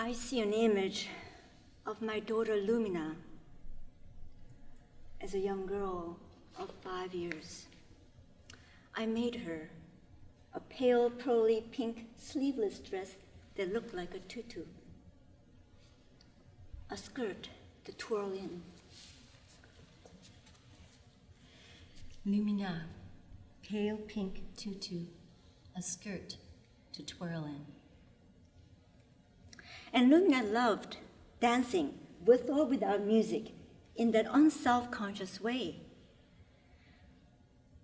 I see an image of my daughter Lumina as a young girl of 5 years. I made her a pale pearly pink sleeveless dress that looked like a tutu, a skirt to twirl in. Lumina, pale pink tutu, a skirt to twirl in. And Lumina loved dancing with or without music in that unself-conscious way.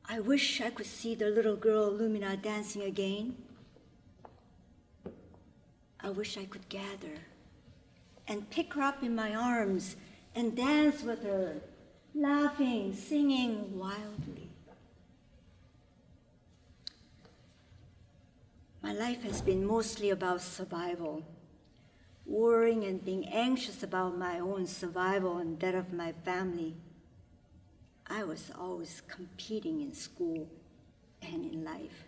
I wish I could see the little girl Lumina dancing again. I wish I could gather and pick her up in my arms and dance with her, laughing, singing wildly. My life has been mostly about survival, worrying and being anxious about my own survival and that of my family. I was always competing in school and in life.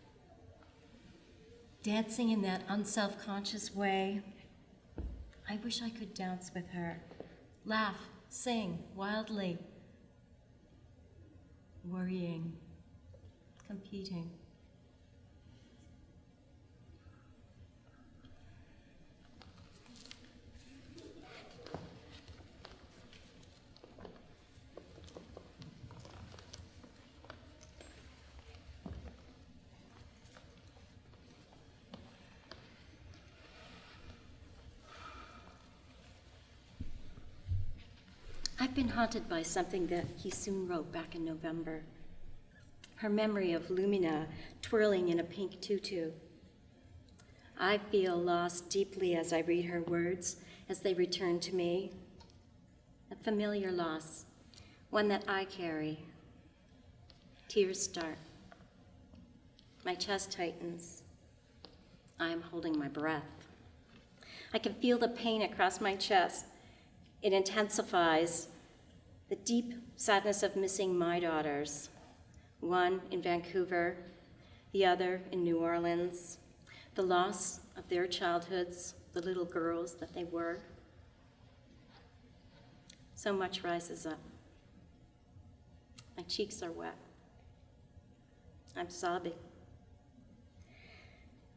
Dancing in that unself-conscious way. I wish I could dance with her, laugh, sing wildly, worrying, competing. I've been haunted by something that Heesoon wrote back in November. Her memory of Lumina twirling in a pink tutu. I feel lost deeply as I read her words, as they return to me. A familiar loss, one that I carry. Tears start. My chest tightens. I am holding my breath. I can feel the pain across my chest. It intensifies the deep sadness of missing my daughters, one in Vancouver, the other in New Orleans, the loss of their childhoods, the little girls that they were. So much rises up. My cheeks are wet. I'm sobbing.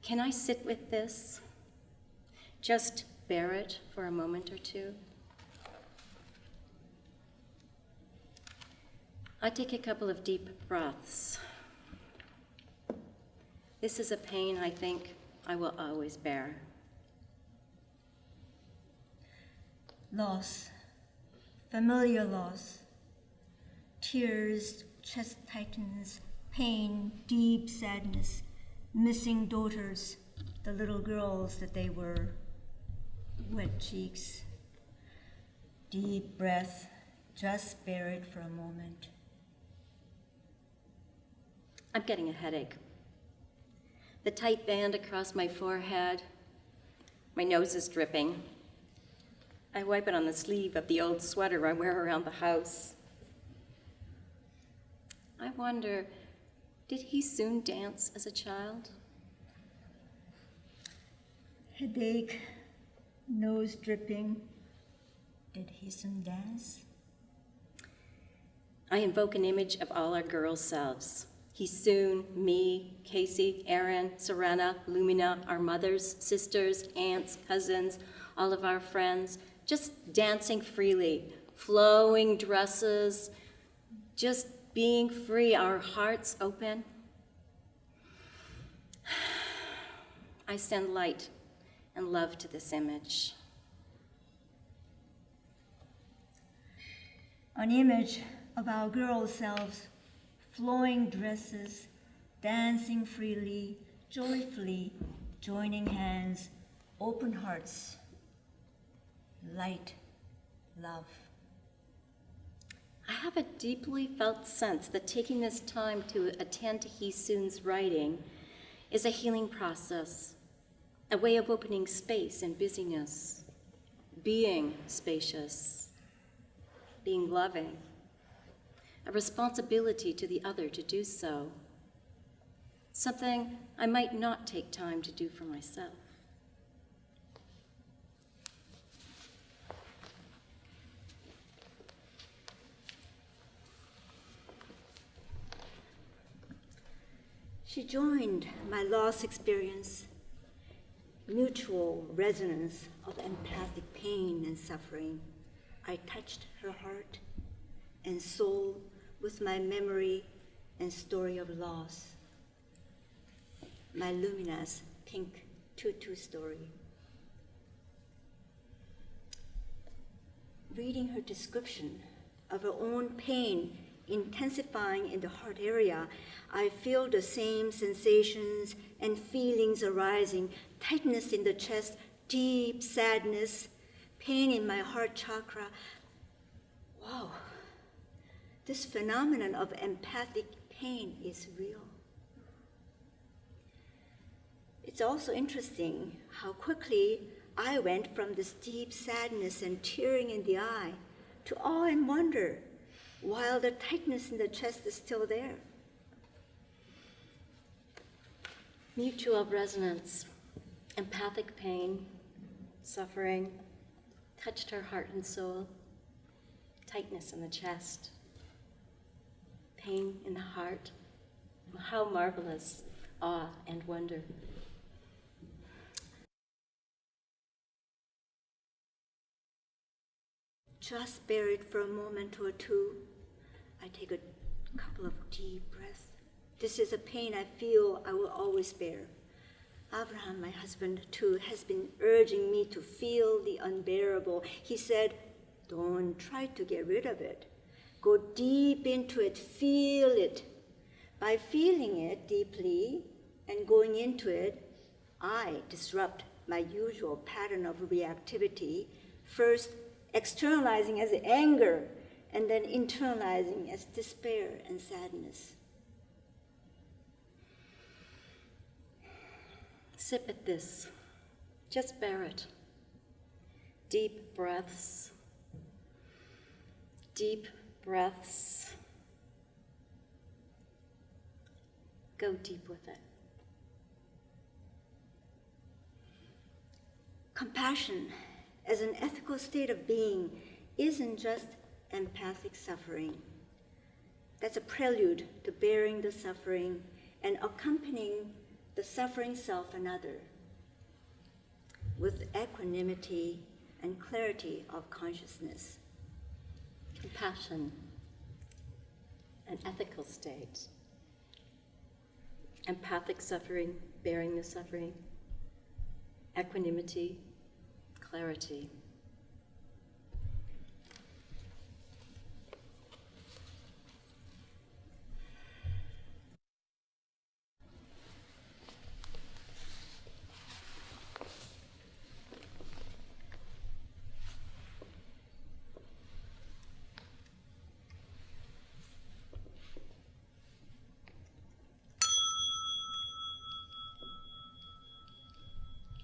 Can I sit with this? Just bear it for a moment or two? I take a couple of deep breaths. This is a pain I think I will always bear. Loss, familiar loss. Tears, chest tightens, pain, deep sadness, missing daughters, the little girls that they were, wet cheeks. Deep breath, just bear it for a moment. I'm getting a headache. The tight band across my forehead. My nose is dripping. I wipe it on the sleeve of the old sweater I wear around the house. I wonder, did Heesoon dance as a child? Headache, nose dripping. Did Heesoon dance? I invoke an image of all our girl selves. Heesoon, me, Casey, Erin, Serena, Lumina, our mothers, sisters, aunts, cousins, all of our friends, just dancing freely, flowing dresses, just being free, our hearts open. I send light and love to this image. An image of our girl selves, flowing dresses, dancing freely, joyfully, joining hands, open hearts, light, love. I have a deeply felt sense that taking this time to attend to Heesoon's writing is a healing process, a way of opening space in busyness, being spacious, being loving, a responsibility to the other to do so, something I might not take time to do for myself. She joined my loss experience, mutual resonance of empathic pain and suffering. I touched her heart and soul with my memory and story of loss. My luminous pink tutu story. Reading her description of her own pain intensifying in the heart area, I feel the same sensations and feelings arising, tightness in the chest, deep sadness, pain in my heart chakra. Wow, this phenomenon of empathic pain is real. It's also interesting how quickly I went from this deep sadness and tearing in the eye to awe and wonder, while the tightness in the chest is still there. Mutual resonance, empathic pain, suffering, touched her heart and soul, tightness in the chest, pain in the heart. How marvelous, awe and wonder. Just bear it for a moment or two. I take a couple of deep breaths. This is a pain I feel I will always bear. Abraham, my husband, too, has been urging me to feel the unbearable. He said, don't try to get rid of it. Go deep into it, feel it. By feeling it deeply and going into it, I disrupt my usual pattern of reactivity, first externalizing as anger, and then internalizing as despair and sadness. Sip at this. Just bear it. Deep breaths. Deep breaths. Go deep with it. Compassion as an ethical state of being isn't just empathic suffering. That's a prelude to bearing the suffering and accompanying the suffering self and other with equanimity and clarity of consciousness. Compassion, an ethical state. Empathic suffering, bearing the suffering. Equanimity, clarity.